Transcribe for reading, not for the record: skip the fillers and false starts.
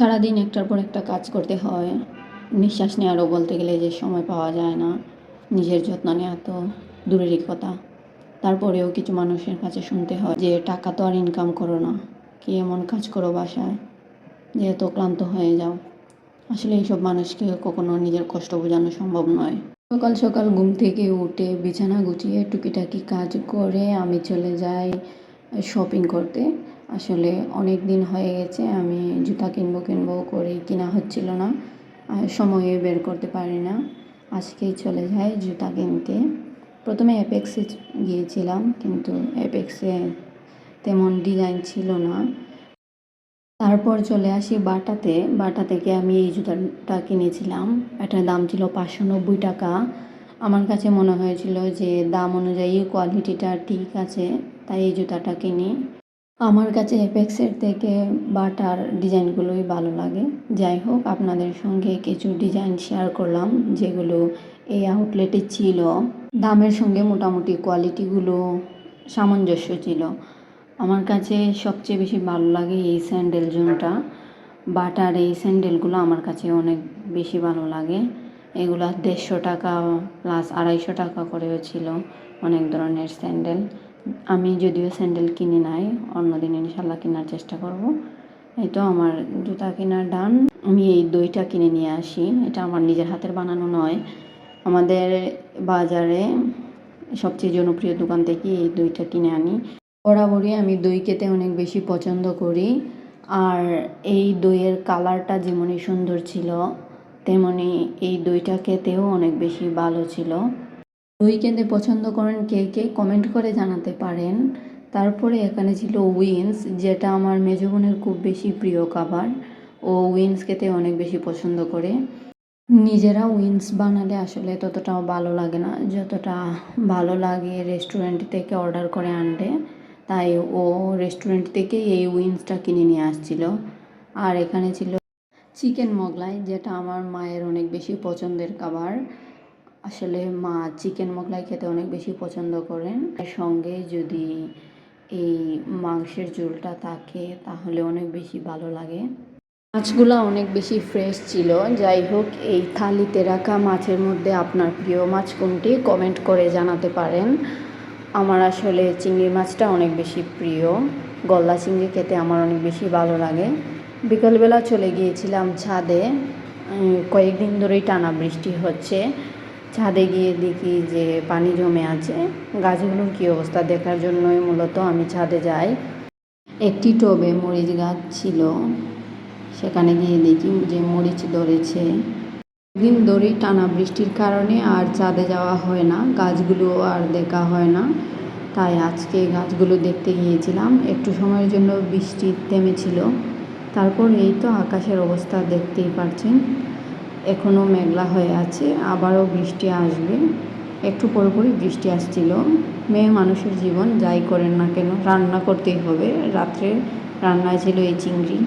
সারাদিন একটার পর একটা কাজ করতে হয়। নিঃশ্বাস নেওয়ারও বলতে গেলে যে সময় পাওয়া যায় না। নিজের যত্ন নেওয়া তো দূরেরই কথা। তারপরেও কিছু মানুষের কাছে শুনতে হয় যে টাকা তো আর ইনকাম করো না, কি এমন কাজ করো বাসায় যে এত ক্লান্ত হয়ে যাও। আসলে এইসব মানুষকে কখনো নিজের কষ্ট বোঝানো সম্ভব নয়। সকাল সকাল ঘুম থেকে উঠে বিছানা গুছিয়ে টুকিটাকি কাজ করে আমি চলে যাই শপিং করতে। আসলে অনেক দিন হয়ে গেছে আমি জুতা কিনবো করে কিনা হচ্ছিল না, সময়ে বের করতে পারি না। আজকেই চলে যাই জুতা কিনতে। প্রথমে অ্যাপেক্সে গিয়েছিলাম, কিন্তু অ্যাপেক্সে তেমন ডিজাইন ছিল না। তারপর চলে আসি বাটাতে। বাটা থেকে আমি এই জুতাটা কিনেছিলাম। এটার দাম ছিল 590 টাকা। আমার কাছে মনে হয়েছিল যে দাম অনুযায়ী কোয়ালিটিটা ঠিক আছে, তাই এই জুতাটা কিনি। আমার কাছে অ্যাপেক্সের থেকে বাটার ডিজাইনগুলোই ভালো লাগে। যাই হোক, আপনাদের সঙ্গে কিছু ডিজাইন শেয়ার করলাম যেগুলো এই আউটলেটে ছিল। দামের সঙ্গে মোটামুটি কোয়ালিটিগুলো সামঞ্জস্য ছিল। আমার কাছে সবচেয়ে বেশি ভালো লাগে এই স্যান্ডেল জোনটা। বাটার এই স্যান্ডেলগুলো আমার কাছে অনেক বেশি ভালো লাগে। এগুলো 150 টাকা প্লাস 250 টাকা করেও ছিল অনেক ধরনের স্যান্ডেল। আমি যদিও স্যান্ডেল কিনি নাই, অন্যদিন ইনশাল্লাহ কেনার চেষ্টা করব। এই তো আমার জুতা কেনার ডান। আমি এই দইটা কিনে নিয়ে আসি। এটা আমার নিজের হাতের বানানো নয়, আমাদের বাজারে সবচেয়ে জনপ্রিয় দোকান থেকে এই দইটা কিনে আনি। বরাবরই আমি দই খেতে অনেক বেশি পছন্দ করি। আর এই দইয়ের কালারটা যেমনই সুন্দর ছিল, তেমনি এই দইটা খেতেও অনেক বেশি ভালো ছিল। দই খেতে পছন্দ করেন কে কে কমেন্ট করে জানাতে পারেন। তারপরে এখানে ছিল উইন্স, যেটা আমার মেজো বোনের খুব বেশি প্রিয় খাবার। ও উইন্স খেতে অনেক বেশি পছন্দ করে। নিজেরা উইন্স বানালে আসলে ততটাও ভালো লাগে না যতটা ভালো লাগে রেস্টুরেন্ট থেকে অর্ডার করে আনলে। তাই ও রেস্টুরেন্ট থেকে এই উইন্সটা কিনে নিয়ে আসছিল। আর এখানে ছিল চিকেন মোগলাই, যেটা আমার মায়ের অনেক বেশি পছন্দের খাবার। আসলে মা চিকেন মোগলাই খেতে অনেক বেশি পছন্দ করেন। এর সঙ্গে যদি এই মাংসের ঝোলটা থাকে তাহলে অনেক বেশি ভালো লাগে। মাছগুলো অনেক বেশি ফ্রেশ ছিল। যাই হোক, এই থালিতে রাখা মাছের মধ্যে আপনার প্রিয় মাছ কোনটি কমেন্ট করে জানাতে পারেন। আমার আসলে চিংড়ি মাছটা অনেক বেশি প্রিয়। গলদা চিংড়ি খেতে আমার অনেক বেশি ভালো লাগে। বিকালবেলা চলে গিয়েছিলাম ছাদে। কয়েকদিন ধরেই টানা বৃষ্টি হচ্ছে। ছাদে গিয়ে দেখি যে পানি জমে আছে। গাছগুলোর কী অবস্থা দেখার জন্যই মূলত আমি ছাদে যাই। একটি টবে মরিচ গাছ ছিল, সেখানে গিয়ে দেখি যে মরিচ ধরেছে। দিন ধরেই টানা বৃষ্টির কারণে আর ছাদে যাওয়া হয় না, গাছগুলো আর দেখা হয় না। তাই আজকে গাছগুলো দেখতে গিয়েছিলাম। একটু সময়ের জন্য বৃষ্টি থেমেছিল। তারপর এই তো আকাশের অবস্থা দেখতেই পাচ্ছেন, এখনও মেঘলা হয়ে আছে, আবারও বৃষ্টি আসবে। একটু পরপরই বৃষ্টি আসছিল। মেয়ে মানুষের জীবন, যাই করেন না কেন রান্না করতেই হবে। রাত্রে রান্নায় ছিল এই চিংড়ি।